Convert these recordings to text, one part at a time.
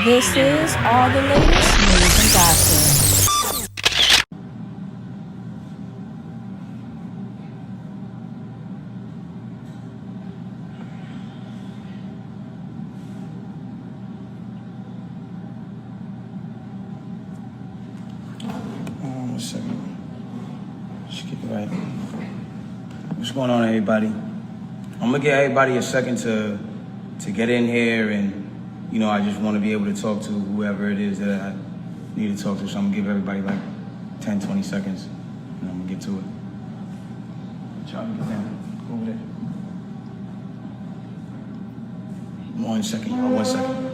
This is all the latest news and gossip. One second. Just get it right. What's going on, everybody? I'm gonna give everybody a second to get in here, and I just want to be able to talk to whoever it is that I need to talk to. So I'm gonna give everybody like 10, 20 seconds, and I'm gonna get to it. Try to get down. Go over there. 1 second, y'all. 1 second.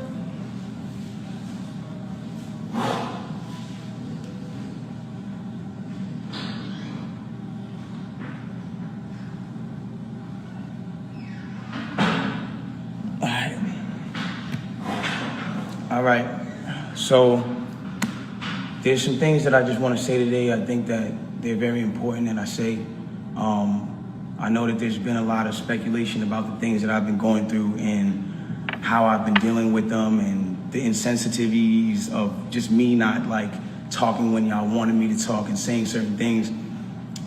All right, so there's some things that I just want to say today. I think that they're very important, and I say, I know that there's been a lot of speculation about the things that I've been going through and how I've been dealing with them and the insensitivities of just me not like talking when y'all wanted me to talk and saying certain things.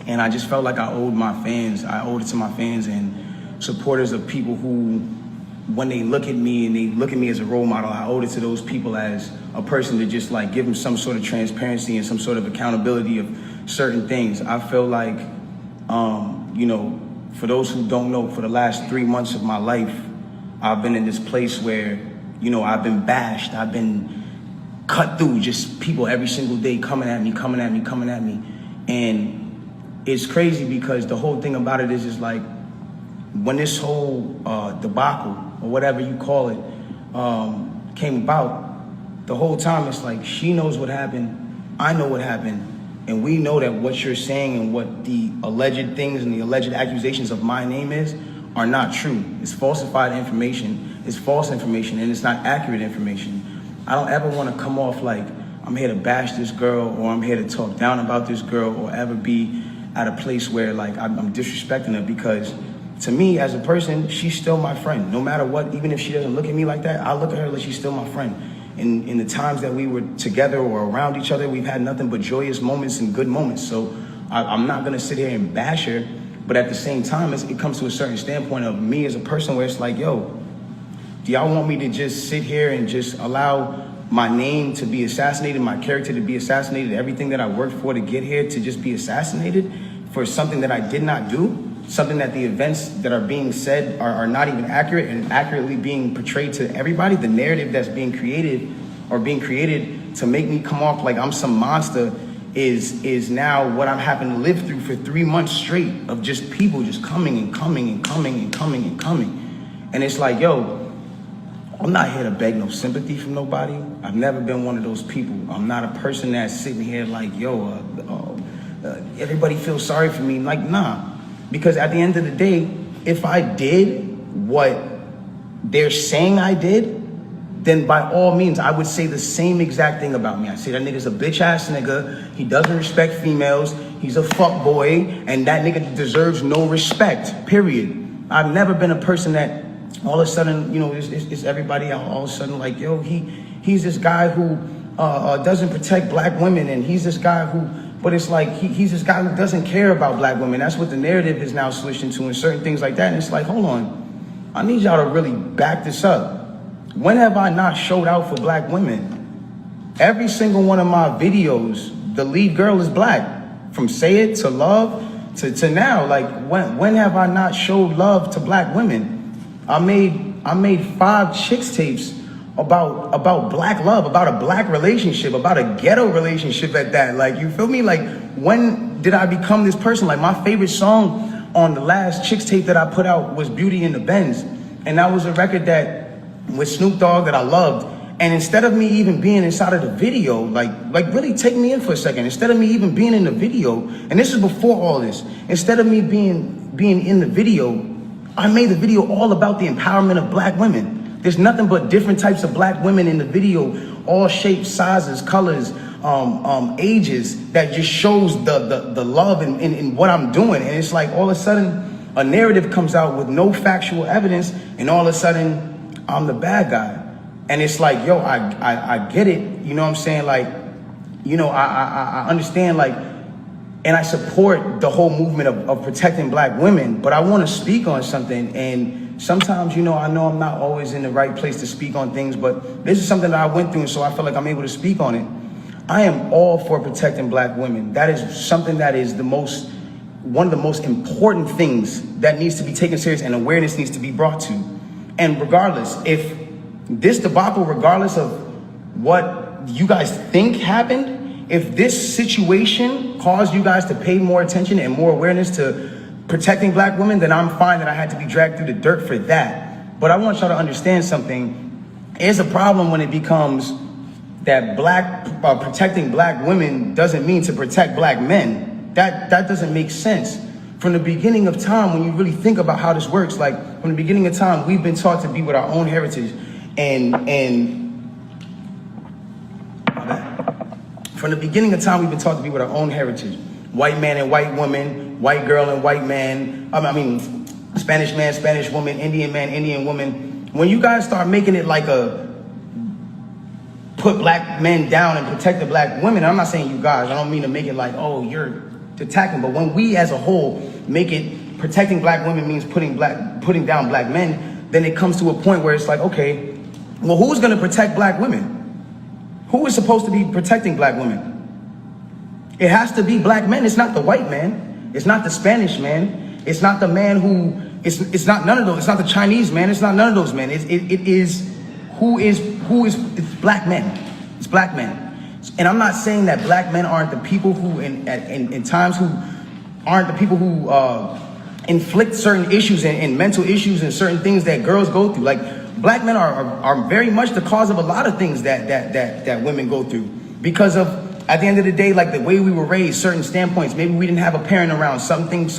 And I just felt like I owed it to my fans and supporters of people who, when they look at me and they look at me as a role model, I owed it to those people as a person to just like give them some sort of transparency and some sort of accountability of certain things. I feel like, for those who don't know, for the last 3 months of my life, I've been in this place where, I've been bashed, I've been cut through, just people every single day coming at me. And it's crazy because the whole thing about it is just like, when this whole debacle, or whatever you call it, came about, the whole time it's like she knows what happened, I know what happened, and we know that what you're saying and what the alleged things and the alleged accusations of my name is are not true. It's falsified information, it's false information, and it's not accurate information. I don't ever want to come off like I'm here to bash this girl or I'm here to talk down about this girl or ever be at a place where like I'm disrespecting her, because to me, as a person, she's still my friend. No matter what, even if she doesn't look at me like that, I look at her like she's still my friend. In the times that we were together or around each other, we've had nothing but joyous moments and good moments. So I'm not gonna sit here and bash her, but at the same time, it comes to a certain standpoint of me as a person where it's like, yo, do y'all want me to just sit here and just allow my name to be assassinated, my character to be assassinated, everything that I worked for to get here to just be assassinated for something that I did not do? Something that the events that are being said are not even accurate and accurately being portrayed to everybody. The narrative that's being created to make me come off like I'm some monster is now what I'm having to live through for 3 months straight of just people just coming. And it's like, yo, I'm not here to beg no sympathy from nobody. I've never been one of those people. I'm not a person that's sitting here like, yo, everybody feels sorry for me. Like, nah. Because at the end of the day, if I did what they're saying I did, then by all means, I would say the same exact thing about me. I say that nigga's a bitch ass nigga. He doesn't respect females. He's a fuck boy, and that nigga deserves no respect, period. I've never been a person that all of a sudden, it's everybody all of a sudden like, yo, he's this guy who doesn't protect black women, and he's this guy who, but it's like, he's this guy who doesn't care about black women. That's what the narrative is now switched into and certain things like that. And it's like, hold on, I need y'all to really back this up. When have I not showed out for black women? Every single one of my videos, the lead girl is black. From Say It to Love to now. Like, when have I not showed love to black women? I made 5 chicks tapes about black love, about a black relationship, about a ghetto relationship at that. Like, you feel me? Like, when did I become this person? Like, my favorite song on the last chicks tape that I put out was Beauty in the Benz. And that was a record that with Snoop Dogg that I loved. And instead of me even being inside of the video, like really take me in for a second. Instead of me even being in the video, and this is before all this, instead of me being in the video, I made the video all about the empowerment of black women. There's nothing but different types of black women in the video, all shapes, sizes, colors, ages, that just shows the love in what I'm doing. And it's like all of a sudden a narrative comes out with no factual evidence, and all of a sudden I'm the bad guy. And it's like, yo, I get it. You know what I'm saying? Like, you know, I understand, like, and I support the whole movement of protecting black women, but I want to speak on something. And sometimes, you know I'm not always in the right place to speak on things, but this is something that I went through, and so I feel like I'm able to speak on it. I am all for protecting black women. That is something that is one of the most important things that needs to be taken serious and awareness needs to be brought to. And regardless, if this debacle, regardless of what you guys think happened, if this situation caused you guys to pay more attention and more awareness to protecting black women, then I'm fine that I had to be dragged through the dirt for that. But I want y'all to understand something. It's a problem when it becomes that protecting black women doesn't mean to protect black men. That doesn't make sense. From the beginning of time, when you really think about how this works, like from the beginning of time, we've been taught to be with our own heritage. And from the beginning of time, we've been taught to be with our own heritage. White man and white woman, white girl and white man, Spanish man, Spanish woman, Indian man, Indian woman. When you guys start making it like put black men down and protect the black women, I'm not saying you guys, I don't mean to make it like, oh, you're attacking, but when we as a whole make it protecting black women means putting down black men, then it comes to a point where it's like, okay, well, who's gonna protect black women? Who is supposed to be protecting black women? It has to be black men. It's not the white man. It's not the Spanish man. It's not the man who, it's not none of those. It's not the Chinese man. It's not none of those men. It's black men. It's black men. And I'm not saying that black men aren't the people who in times who aren't the people who inflict certain issues and mental issues and certain things that girls go through. Like black men are very much the cause of a lot of things that women go through because of, at the end of the day, like the way we were raised, certain standpoints. Maybe we didn't have a parent around. Some things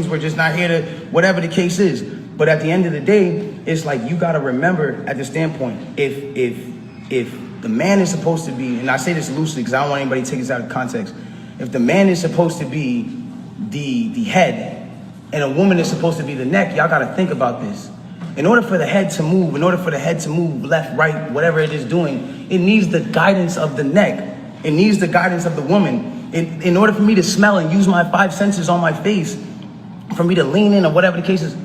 were just not here to, whatever the case is. But at the end of the day, it's like you got to remember at the standpoint, if the man is supposed to be, and I say this loosely because I don't want anybody to take this out of context. If the man is supposed to be the head and a woman is supposed to be the neck, y'all got to think about this. In order for the head to move, left, right, whatever it is doing, it needs the guidance of the neck. It needs the guidance of the woman. In order for me to smell and use my 5 senses on my face, for me to lean in or whatever the case is,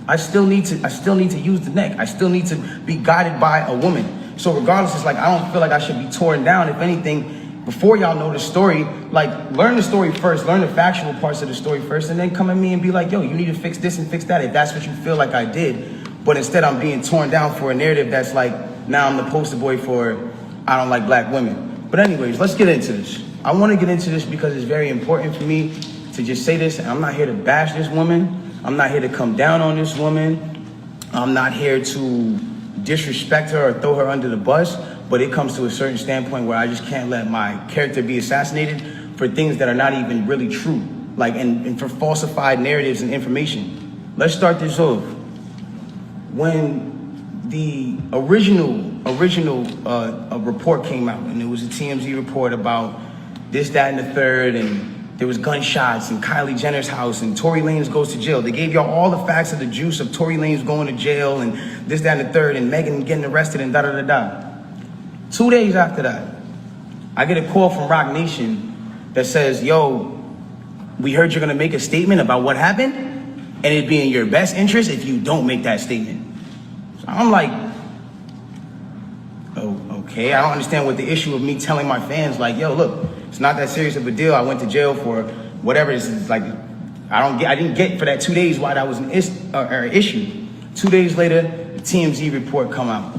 I still need to use the neck. I still need to be guided by a woman. So regardless, it's like I don't feel like I should be torn down. If anything, before y'all know the story, like learn the story first, learn the factual parts of the story first, and then come at me and be like, yo, you need to fix this and fix that if that's what you feel like I did. But instead I'm being torn down for a narrative that's like, now I'm the poster boy for I don't like black women. But anyways, let's get into this. I want to get into this because it's very important for me to just say this. I'm not here to bash this woman. I'm not here to come down on this woman. I'm not here to disrespect her or throw her under the bus. But it comes to a certain standpoint where I just can't let my character be assassinated for things that are not even really true. Like, and for falsified narratives and information. Let's start this off. When the original report came out, and it was a TMZ report about this, that, and the third, and there was gunshots in Kylie Jenner's house, and Tory Lanez goes to jail. They gave y'all all the facts of the juice of Tory Lanez going to jail, and this, that, and the third, and Megan getting arrested, and da-da-da-da. 2 days after that, I get a call from Rock Nation that says, yo, we heard you're gonna make a statement about what happened, and it'd be in your best interest if you don't make that statement. So I'm like, oh, okay, I don't understand what the issue of me telling my fans, like, yo, look, it's not that serious of a deal. I went to jail for whatever this is. Like, I didn't get for that 2 days why that was an issue. 2 days later, the TMZ report come out.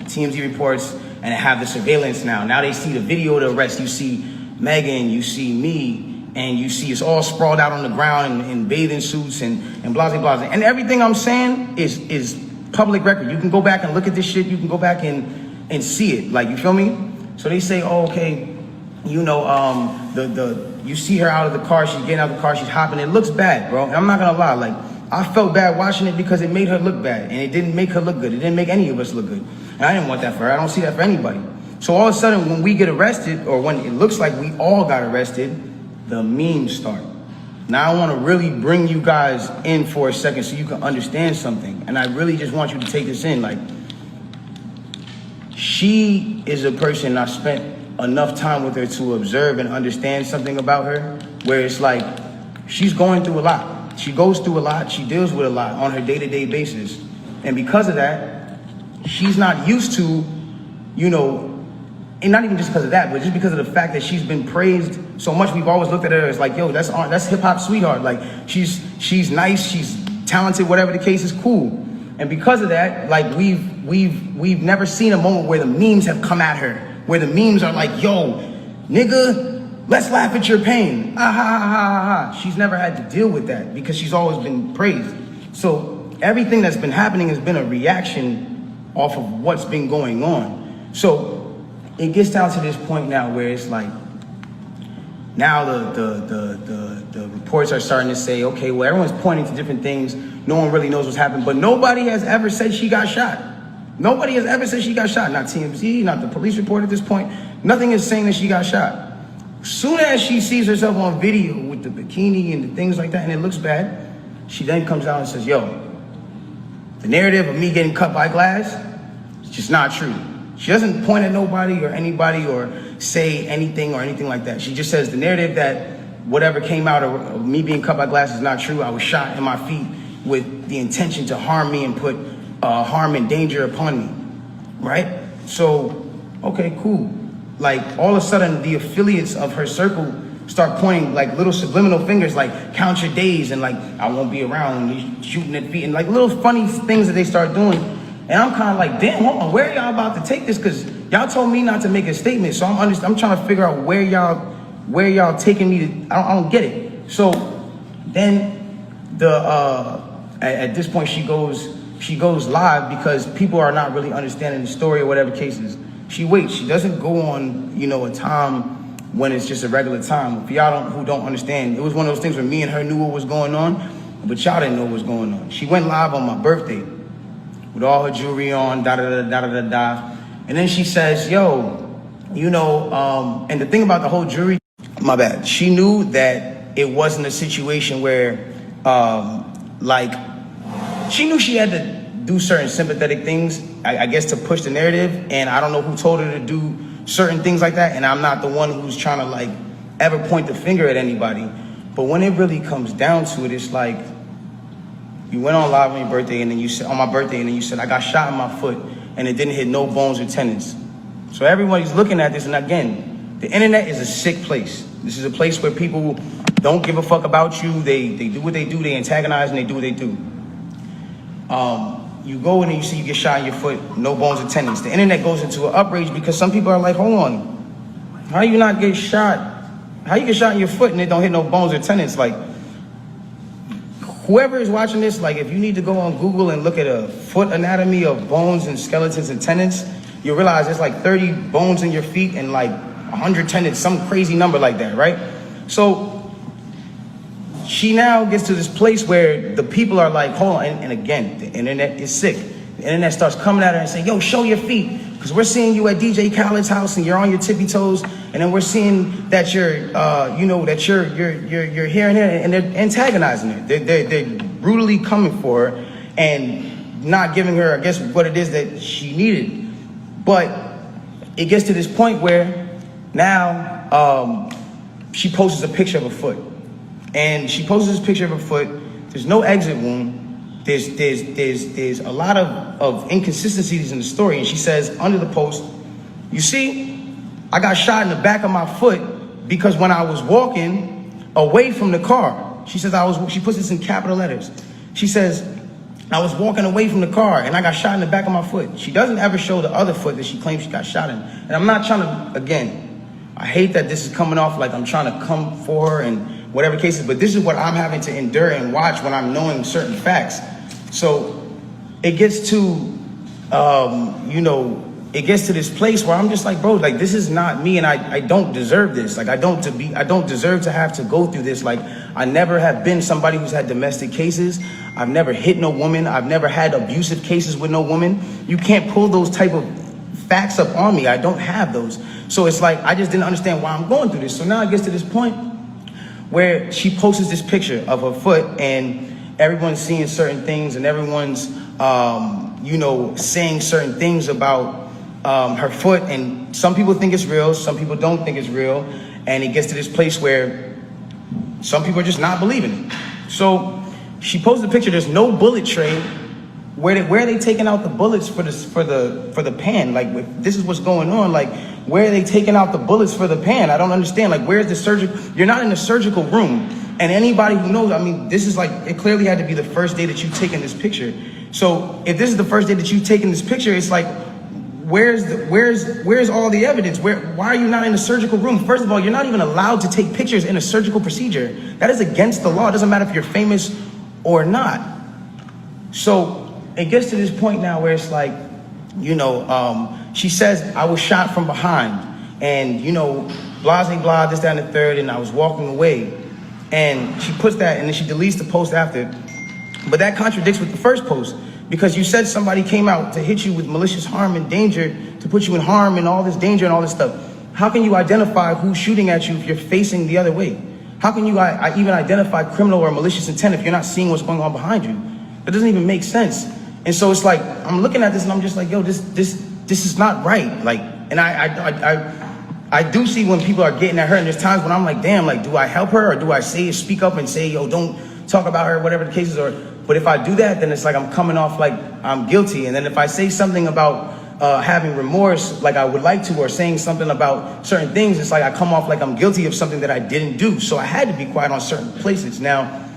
TMZ reports, and they have the surveillance now. Now they see the video of the arrest. You see Megan, you see me, and you see it's all sprawled out on the ground in bathing suits and blah, blah, blah. And everything I'm saying is public record. You can go back and look at this shit. You can go back and see it. Like, you feel me? So they say, oh, okay, you know, you see her out of the car. She's getting out of the car. She's hopping. It looks bad, bro. And I'm not gonna lie. Like, I felt bad watching it because it made her look bad, and it didn't make her look good. It didn't make any of us look good. And I didn't want that for her. I don't see that for anybody. So all of a sudden, when we get arrested, or when it looks like we all got arrested, the memes start. Now I want to really bring you guys in for a second so you can understand something. And I really just want you to take this in. Like, she is a person I spent enough time with her to observe and understand something about her, where it's like she's going through a lot. She goes through a lot. She deals with a lot on her day-to-day basis. And because of that, she's not used to, you know, and not even just because of that, but just because of the fact that she's been praised so much. We've always looked at her as like, yo, that's hip hop sweetheart. Like she's nice, she's talented, whatever the case is, cool. And because of that, like we've never seen a moment where the memes have come at her, where the memes are like, yo, nigga, let's laugh at your pain. Ah, ha, ha, ha, ha, ha. She's never had to deal with that because she's always been praised. So everything that's been happening has been a reaction off of what's been going on. So it gets down to this point now where it's like, now the reports are starting to say, okay, well, everyone's pointing to different things. No one really knows what's happened, but nobody has ever said she got shot. Nobody has ever said she got shot. Not TMZ, not the police report at this point. Nothing is saying that she got shot. Soon as she sees herself on video with the bikini and the things like that, and it looks bad, she then comes out and says, yo, the narrative of me getting cut by glass is just not true. She doesn't point at nobody or anybody or say anything or anything like that. She just says the narrative that whatever came out of me being cut by glass is not true. I was shot in my feet with the intention to harm me and put harm and danger upon me, right? So, okay, cool. Like all of a sudden the affiliates of her circle start pointing like little subliminal fingers, like count your days and like I won't be around when you're shooting at feet and like little funny things that they start doing. And I'm kind of like, damn, hold on, where are y'all about to take this? Because y'all told me not to make a statement, so I'm trying to figure out where y'all taking me to. I don't get it. So then at this point she goes live because people are not really understanding the story or whatever case is. She waits. She doesn't go on, you know, a time when it's just a regular time. For y'all who don't understand, it was one of those things where me and her knew what was going on, but y'all didn't know what was going on. She went live on my birthday with all her jewelry on, da-da-da-da-da-da-da. And then she says, yo, you know, and the thing about the whole jewelry, my bad, she knew that it wasn't a situation where, she knew she had to do certain sympathetic things, I guess, to push the narrative. And I don't know who told her to do certain things like that. And I'm not the one who's trying to, like, ever point the finger at anybody. But when it really comes down to it, it's like, you went on live on your birthday, and then you said, on my birthday, and then you said, I got shot in my foot, and it didn't hit no bones or tendons. So everybody's looking at this, and again, the internet is a sick place. This is a place where people don't give a fuck about you. They do what they do, they antagonize, and they do what they do. You go in and you see you get shot in your foot, no bones or tendons. The internet goes into an outrage because some people are like, hold on, how you not get shot? How you get shot in your foot and it don't hit no bones or tendons? Like, whoever is watching this, like if you need to go on Google and look at a foot anatomy of bones and skeletons and tendons, you'll realize there's like 30 bones in your feet and like 100 tendons, some crazy number like that, right? So she now gets to this place where the people are like, hold on, and again, the internet is sick. The internet starts coming at her and saying, yo, show your feet, because we're seeing you at DJ Khaled's house and you're on your tippy toes, and then we're seeing that you're, you're here and here, and they're antagonizing her. They're brutally coming for her and not giving her, I guess, what it is that she needed. But it gets to this point where now she posts a picture of a foot. And she posts this picture of her foot. There's no exit wound. There's a lot of inconsistencies in the story. And she says under the post, you see, I got shot in the back of my foot because when I was walking away from the car, she says she puts this in capital letters. She says, I was walking away from the car and I got shot in the back of my foot. She doesn't ever show the other foot that she claims she got shot in. And I'm not trying to, again, I hate that this is coming off like I'm trying to come for her and whatever cases, but this is what I'm having to endure and watch when I'm knowing certain facts. So it gets to, it gets to this place where I'm just like, bro, like this is not me, and I don't deserve this. Like I don't deserve to have to go through this. Like I never have been somebody who's had domestic cases. I've never hit no woman. I've never had abusive cases with no woman. You can't pull those type of facts up on me. I don't have those. So it's like I just didn't understand why I'm going through this. So now it gets to this point where she posts this picture of her foot and everyone's seeing certain things and everyone's, saying certain things about her foot, and some people think it's real, some people don't think it's real, and it gets to this place where some people are just not believing it. So she posted a picture. There's no bullet tray. Where are they taking out the bullets for the pan? Like, if this is what's going on, like, where are they taking out the bullets for the pan? I don't understand. Like, where's the surgical? You're not in the surgical room. And anybody who knows, I mean, this is like, it clearly had to be the first day that you've taken this picture. So if this is the first day that you've taken this picture, it's like, where's all the evidence? Why are you not in the surgical room? First of all, you're not even allowed to take pictures in a surgical procedure. That is against the law. It doesn't matter if you're famous or not. So it gets to this point now where it's like, you know, she says, I was shot from behind, and, you know, blah, blah, blah, this, that, and the third, and I was walking away. And she puts that, and then she deletes the post after. But that contradicts with the first post, because you said somebody came out to hit you with malicious harm and danger, to put you in harm and all this danger and all this stuff. How can you identify who's shooting at you if you're facing the other way? How can you even identify criminal or malicious intent if you're not seeing what's going on behind you? That doesn't even make sense. And so it's like, I'm looking at this and I'm just like, yo, this is not right. Like, and I do see when people are getting at her, and there's times when I'm like, damn, like, do I help her, or do I speak up and say, yo, don't talk about her, whatever the case is? But if I do that, then it's like I'm coming off like I'm guilty. And then if I say something about having remorse, like I would like to, or saying something about certain things, it's like I come off like I'm guilty of something that I didn't do. So I had to be quiet on certain places. Now,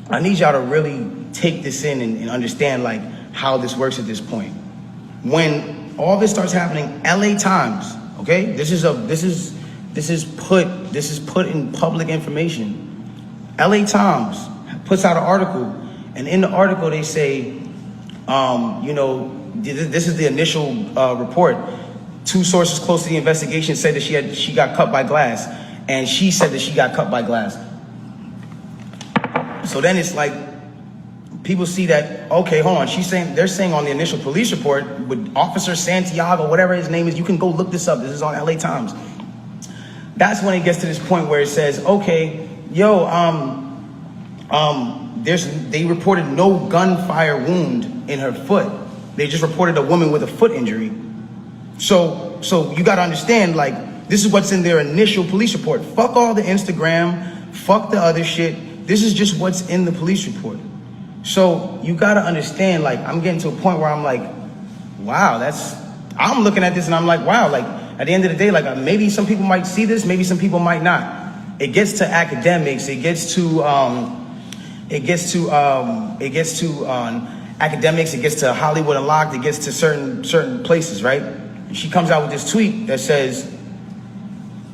I need y'all to really take this in and understand like how this works at this point. When all this starts happening, LA Times, okay? This is put in public information. LA Times puts out an article, and in the article they say, you know, this is the initial report. Two sources close to the investigation said that she got cut by glass, and she said that she got cut by glass. So then it's like, people see that, okay, hold on, they're saying on the initial police report with Officer Santiago, whatever his name is, you can go look this up, this is on LA Times. That's when it gets to this point where it says, okay, yo, they reported no gunfire wound in her foot. They just reported a woman with a foot injury. So you gotta understand, like, this is what's in their initial police report. Fuck all the Instagram, fuck the other shit. This is just what's in the police report. So you gotta understand, like, I'm getting to a point where I'm like, wow, I'm looking at this and I'm like, wow, like, at the end of the day, like, maybe some people might see this, maybe some people might not. It gets to academics, it gets to academics, it gets to Hollywood Unlocked, it gets to certain places, right? She comes out with this tweet that says,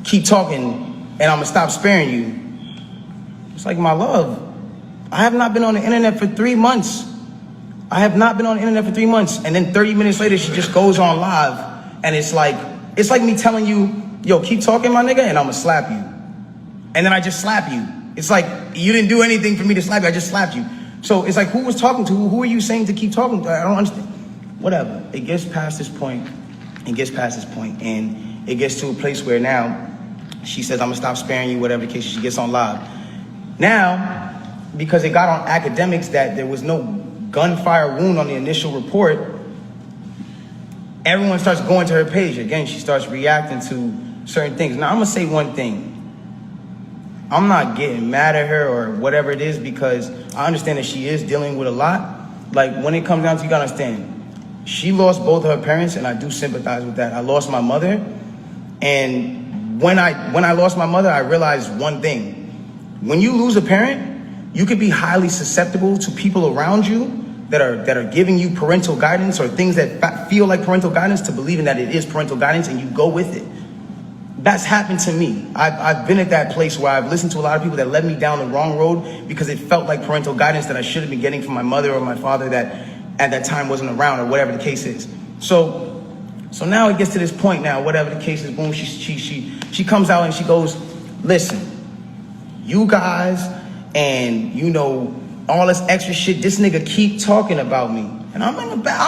keep talking and I'm gonna stop sparing you. It's like, my love, I have not been on the internet for 3 months. I have not been on the internet for 3 months. And then 30 minutes later, she just goes on live. And it's like me telling you, yo, keep talking, my nigga, and I'm gonna slap you. And then I just slap you. It's like, you didn't do anything for me to slap you, I just slapped you. So it's like, who was talking to? Who are you saying to keep talking to? I don't understand. Whatever, it gets past this point, and it gets to a place where now, she says, I'm gonna stop sparing you, whatever the case, she gets on live. Now, because it got on academics that there was no gunfire wound on the initial report, everyone starts going to her page. Again, she starts reacting to certain things. Now, I'm gonna say one thing. I'm not getting mad at her or whatever it is, because I understand that she is dealing with a lot. Like, when it comes down to, you gotta understand, she lost both her parents, and I do sympathize with that. I lost my mother, and when I lost my mother, I realized one thing. When you lose a parent, you could be highly susceptible to people around you that are giving you parental guidance, or things that feel like parental guidance, to believing that it is parental guidance, and you go with it. That's happened to me. I've been at that place where I've listened to a lot of people that led me down the wrong road because it felt like parental guidance that I should have been getting from my mother or my father that at that time wasn't around, or whatever the case is. So now it gets to this point now, whatever the case is, boom, she comes out and she goes, listen, you guys, and you know, all this extra shit, this nigga keep talking about me. And I'm in the back,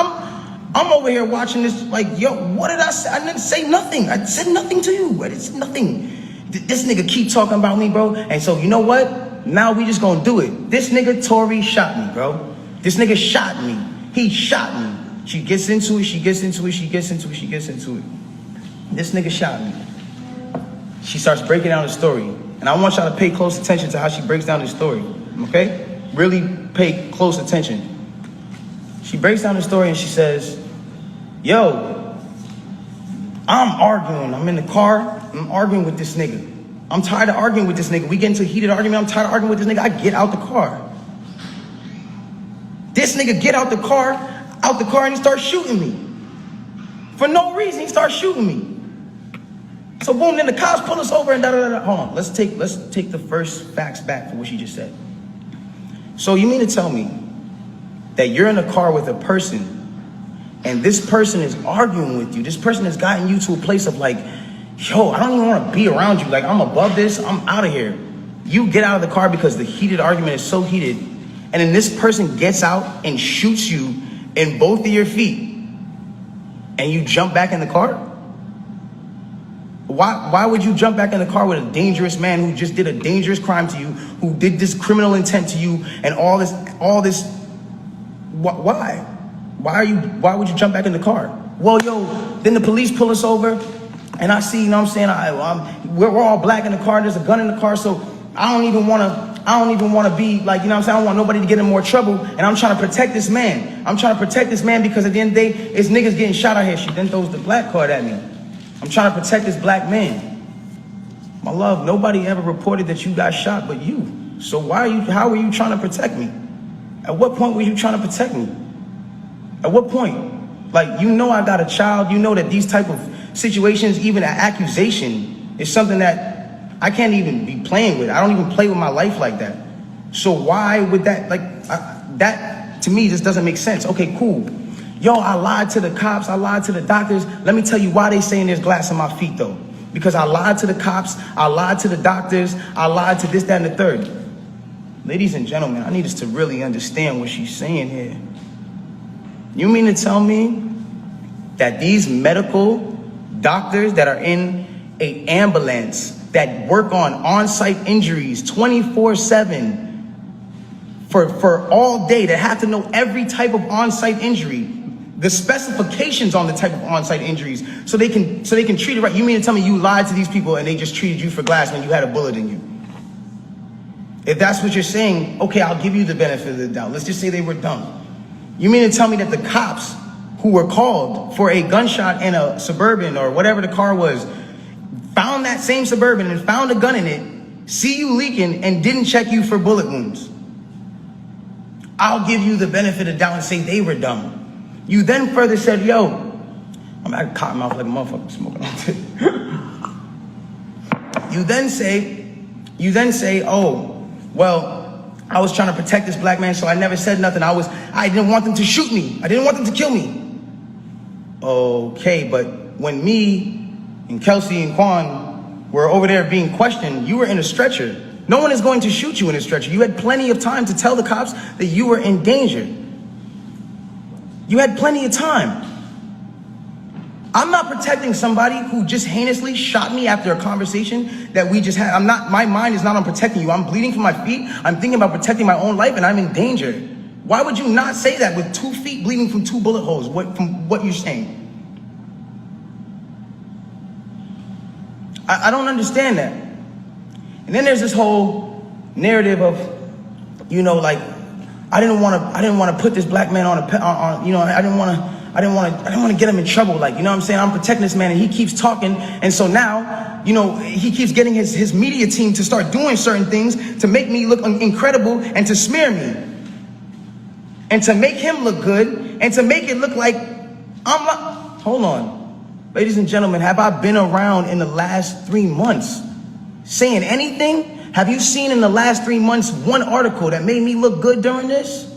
I'm over here watching this like, yo, what did I say? I didn't say nothing. I said nothing to you. I didn't say nothing. This nigga keep talking about me, bro. And so, you know what? Now we just gonna do it. This nigga Tory shot me, bro. This nigga shot me. He shot me. She gets into it, she gets into it, she gets into it, she gets into it. This nigga shot me. She starts breaking down the story. And I want y'all to pay close attention to how she breaks down the story, okay? Really pay close attention. She breaks down the story and she says, yo, I'm arguing. I'm in the car. I'm arguing with this nigga. I'm tired of arguing with this nigga. We get into a heated argument. I'm tired of arguing with this nigga. I get out the car. This nigga get out the car, and he starts shooting me. For no reason, he starts shooting me. So boom, then the cops pull us over and da-da-da-da. Hold on, let's take the first facts back for what she just said. So you mean to tell me that you're in a car with a person and this person is arguing with you? This person has gotten you to a place of like, yo, I don't even want to be around you. Like, I'm above this, I'm out of here. You get out of the car because the heated argument is so heated, and then this person gets out and shoots you in both of your feet, and you jump back in the car? Why would you jump back in the car with a dangerous man who just did a dangerous crime to you, who did this criminal intent to you, and all this? Why? Why would you jump back in the car? Well, yo, then the police pull us over, and I see, you know what I'm saying, we're all black in the car, there's a gun in the car, so I don't even want to be like, you know what I'm saying, I don't want nobody to get in more trouble, and I'm trying to protect this man. I'm trying to protect this man because at the end of the day, it's niggas getting shot out here. She then throws the black card at me. I'm trying to protect this black man. My love, nobody ever reported that you got shot but you. So how are you trying to protect me? At what point were you trying to protect me? At what point? Like, you know I got a child, you know that these type of situations, even an accusation, is something that I can't even be playing with. I don't even play with my life like that. So why would that, that to me just doesn't make sense. Okay, cool. Yo, I lied to the cops, I lied to the doctors. Let me tell you why they saying there's glass in my feet though. Because I lied to the cops, I lied to the doctors, I lied to this, that, and the third. Ladies and gentlemen, I need us to really understand what she's saying here. You mean to tell me that these medical doctors that are in an ambulance that work on-site injuries 24/7 for all day, that have to know every type of on-site injury, the specifications on the type of on-site injuries, so they can treat it right. You mean to tell me you lied to these people and they just treated you for glass when you had a bullet in you? If that's what you're saying, okay, I'll give you the benefit of the doubt. Let's just say they were dumb. You mean to tell me that the cops who were called for a gunshot in a Suburban or whatever the car was, found that same Suburban and found a gun in it, see you leaking, and didn't check you for bullet wounds? I'll give you the benefit of the doubt and say they were dumb. You then further said, yo, I'm at cotton mouth like a motherfucker smoking on it. You then say, oh, well, I was trying to protect this black man, so I never said nothing. I didn't want them to shoot me. I didn't want them to kill me. Okay, but when me and Kelsey and Quan were over there being questioned, you were in a stretcher. No one is going to shoot you in a stretcher. You had plenty of time to tell the cops that you were in danger. You had plenty of time. I'm not protecting somebody who just heinously shot me after a conversation that we just had. My mind is not on protecting you. I'm bleeding from my feet. I'm thinking about protecting my own life, and I'm in danger. Why would you not say that with 2 feet bleeding from 2 bullet holes? From what you're saying? I don't understand that. And then there's this whole narrative of, you know, like, I didn't want to put this black man on you know, I didn't want to get him in trouble. Like, you know what I'm saying? I'm protecting this man, and he keeps talking. And so now, you know, he keeps getting his media team to start doing certain things to make me look incredible and to smear me and to make him look good and to make it look like I'm not. Hold on. Ladies and gentlemen, have I been around in the last 3 months saying anything? Have you seen in the last 3 months one article that made me look good during this?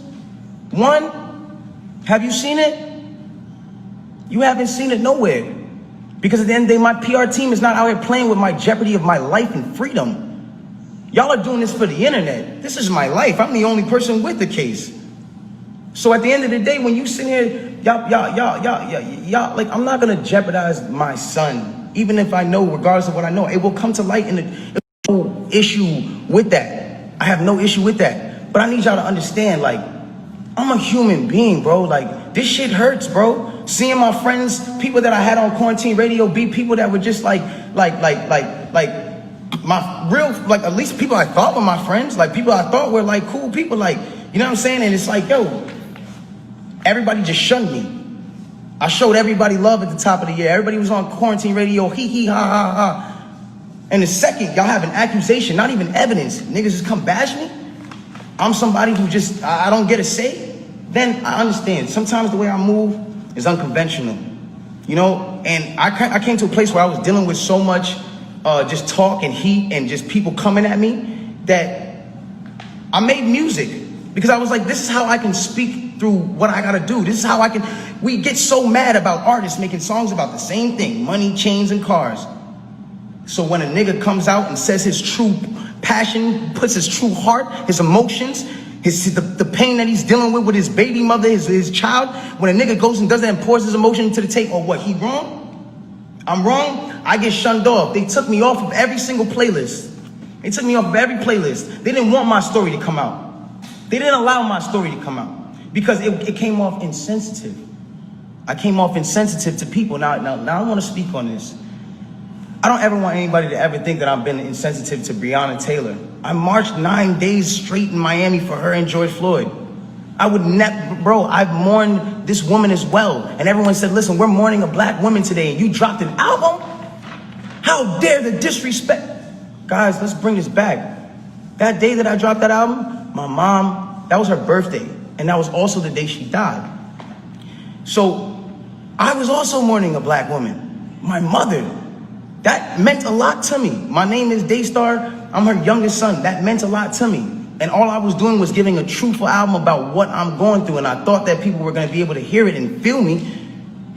One? Have you seen it? You haven't seen it nowhere. Because at the end of the day, my PR team is not out here playing with my jeopardy of my life and freedom. Y'all are doing this for the internet. This is my life. I'm the only person with the case. So at the end of the day, when you sit here, y'all, like, I'm not gonna jeopardize my son, even if I know, regardless of what I know, it will come to light in the no issue with that. I have no issue with that. But I need y'all to understand, like, I'm a human being, bro. Like, this shit hurts, bro. Seeing my friends, people that I had on quarantine radio, be people that were just like my real, like at least people I thought were my friends, like people I thought were like cool people, like, you know what I'm saying? And it's like, yo, everybody just shunned me. I showed everybody love at the top of the year. Everybody was on quarantine radio, hee hee ha ha ha. And the second y'all have an accusation, not even evidence, niggas just come bash me. I'm somebody who just, I don't get a say. Then I understand. Sometimes the way I move is unconventional, you know? And I came to a place where I was dealing with so much just talk and heat and just people coming at me that I made music because I was like, this is how I can speak through what I gotta do. This is how I can, we get so mad about artists making songs about the same thing, money, chains, and cars. So when a nigga comes out and says his true passion, puts his true heart, his emotions, the pain that he's dealing with his baby mother, his child, when a nigga goes and does that and pours his emotion into the tape, or what, he wrong? I'm wrong? I get shunned off. They took me off of every single playlist. They took me off of every playlist. They didn't want my story to come out. They didn't allow my story to come out because it came off insensitive. I came off insensitive to people. Now I want to speak on this. I don't ever want anybody to ever think that I've been insensitive to Breonna Taylor. I marched 9 days straight in Miami for her and George Floyd. I would never, bro, I've mourned this woman as well. And everyone said, listen, we're mourning a black woman today and you dropped an album? How dare the disrespect? Guys, let's bring this back. That day that I dropped that album, my mom, that was her birthday. And that was also the day she died. So I was also mourning a black woman, my mother. That meant a lot to me. My name is Daystar. I'm her youngest son. That meant a lot to me. And all I was doing was giving a truthful album about what I'm going through. And I thought that people were going to be able to hear it and feel me.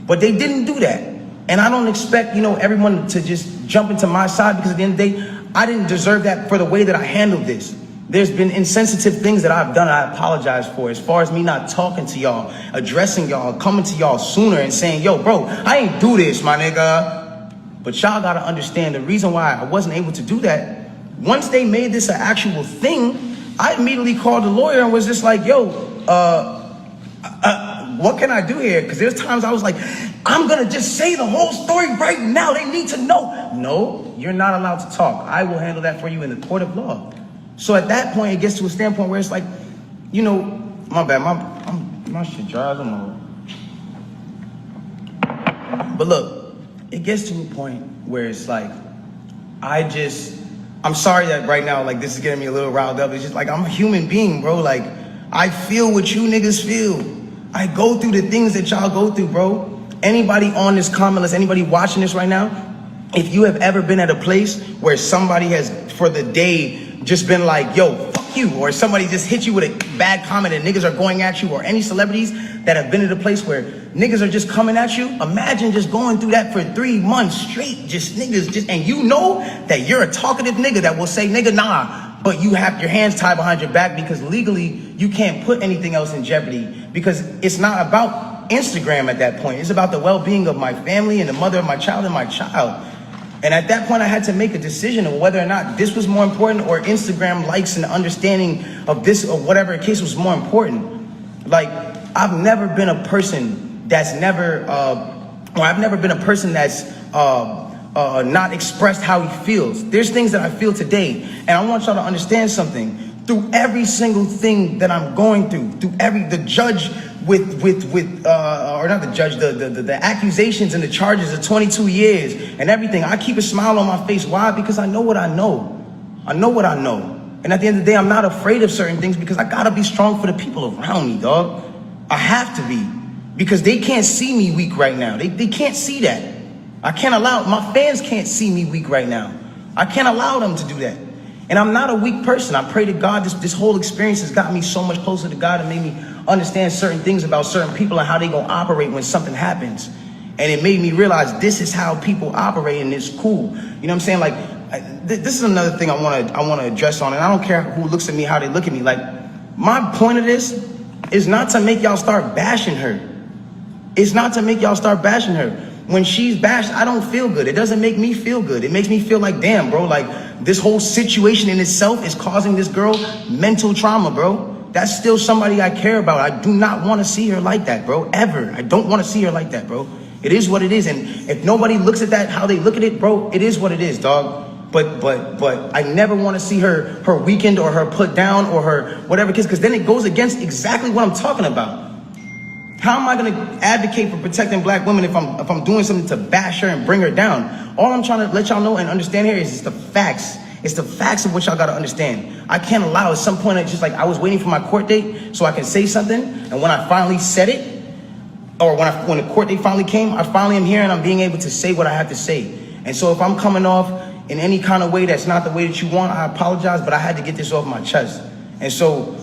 But they didn't do that. And I don't expect, everyone to just jump into my side because at the end of the day, I didn't deserve that for the way that I handled this. There's been insensitive things that I've done I apologize for. As far as me not talking to y'all, addressing y'all, coming to y'all sooner and saying, yo, bro, I ain't do this, my nigga. But y'all gotta understand the reason why I wasn't able to do that. Once they made this an actual thing, I immediately called the lawyer and was just like, yo, what can I do here? Because there's times I was like, I'm gonna just say the whole story right now. They need to know. No, you're not allowed to talk. I will handle that for you in the court of law. So at that point, it gets to a standpoint where it's like, my bad, my shit dry as a mother. But look, it gets to a point where it's like, I'm sorry that right now, like, this is getting me a little riled up. It's just like, I'm a human being, bro. Like, I feel what you niggas feel. I go through the things that y'all go through, bro. Anybody on this comment list, anybody watching this right now, if you have ever been at a place where somebody has, for the day, just been like, yo, fuck you, or somebody just hit you with a bad comment and niggas are going at you, or any celebrities that have been at a place where niggas are just coming at you, imagine just going through that for 3 months straight, just niggas, and you know that you're a talkative nigga that will say, nigga, nah, but you have your hands tied behind your back because legally you can't put anything else in jeopardy because it's not about Instagram at that point. It's about the well-being of my family and the mother of my child and my child. And at that point, I had to make a decision of whether or not this was more important or Instagram likes and understanding of this or whatever case was more important. Like, I've never been a person that's I've never been a person that's not expressed how he feels. There's things that I feel today, and I want y'all to understand something. Through every single thing that I'm going through the judge or not the judge, the accusations and the charges of 22 years and everything, I keep a smile on my face. Why? Because I know what I know. I know what I know. And at the end of the day, I'm not afraid of certain things because I gotta be strong for the people around me, dog. I have to be. Because they can't see me weak right now. They can't see that. I can't allow, my fans can't see me weak right now. I can't allow them to do that. And I'm not a weak person. I pray to God this whole experience has gotten me so much closer to God and made me understand certain things about certain people and how they gonna operate when something happens. And it made me realize this is how people operate and it's cool. You know what I'm saying? Like, this is another thing I wanna address on, and I don't care who looks at me, how they look at me. Like, my point of this is not to make y'all start bashing her. It's not to make y'all start bashing her. When she's bashed, I don't feel good. It doesn't make me feel good. It makes me feel like, damn, bro, like this whole situation in itself is causing this girl mental trauma, bro. That's still somebody I care about. I do not want to see her like that, bro, ever. I don't want to see her like that, bro. It is what it is. And if nobody looks at that how they look at it, bro, it is what it is, dog. But I never want to see her weakened or her put down or her whatever, because then it goes against exactly what I'm talking about. How am I going to advocate for protecting black women if I'm doing something to bash her and bring her down? All I'm trying to let y'all know and understand here is the facts. It's the facts of what y'all got to understand. I can't allow at some point, it's just like I was waiting for my court date so I can say something. And when I finally said it, or when the court date finally came, I finally am here and I'm being able to say what I have to say. And so if I'm coming off in any kind of way that's not the way that you want, I apologize, but I had to get this off my chest. And so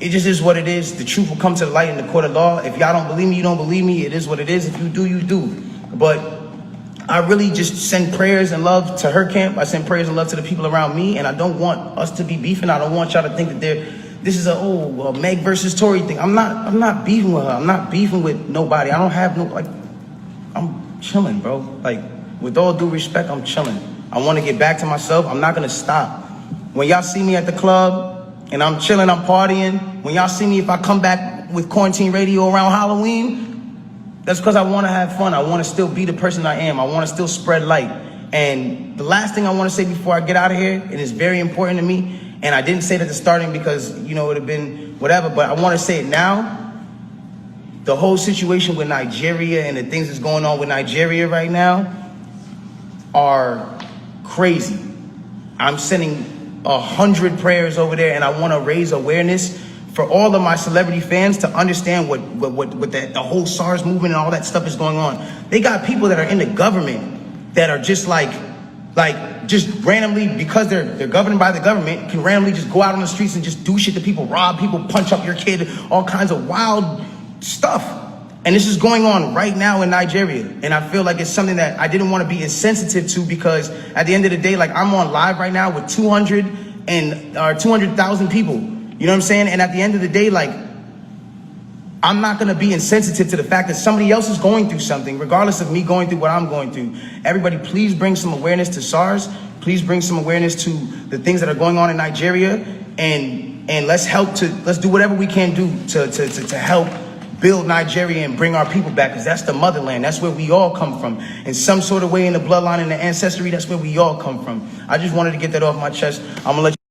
it just is what it is. The truth will come to the light in the court of law. If y'all don't believe me, you don't believe me. It is what it is. If you do, you do. But I really just send prayers and love to her camp. I send prayers and love to the people around me. And I don't want us to be beefing. I don't want y'all to think that this is a Meg versus Tory thing. I'm not beefing with her. I'm not beefing with nobody. I don't have no, like, I'm chilling, bro. Like, with all due respect, I'm chilling. I want to get back to myself. I'm not going to stop. When y'all see me at the club and I'm chilling, I'm partying. When y'all see me, if I come back with quarantine radio around Halloween, that's because I want to have fun. I want to still be the person I am. I want to still spread light. And the last thing I want to say before I get out of here, it is very important to me, and I didn't say it at the starting because, you know, it would have been whatever, but I want to say it now. The whole situation with Nigeria and the things that's going on with Nigeria right now are crazy. I'm sending 100 prayers over there, and I want to raise awareness for all of my celebrity fans to understand what the whole SARS movement and all that stuff is going on. They got people that are in the government that are just like just randomly, because they're governed by the government, can randomly just go out on the streets and just do shit to people, rob people, punch up your kid, all kinds of wild stuff. And this is going on right now in Nigeria. And I feel like it's something that I didn't want to be insensitive to, because at the end of the day, like, I'm on live right now with 200,000 people. You know what I'm saying? And at the end of the day, like, I'm not going to be insensitive to the fact that somebody else is going through something, regardless of me going through what I'm going through. Everybody, please bring some awareness to SARS. Please bring some awareness to the things that are going on in Nigeria. And let's do whatever we can do to help build Nigeria and bring our people back, because that's the motherland. That's where we all come from. In some sort of way, in the bloodline, in the ancestry, that's where we all come from. I just wanted to get that off my chest. I'm going to let you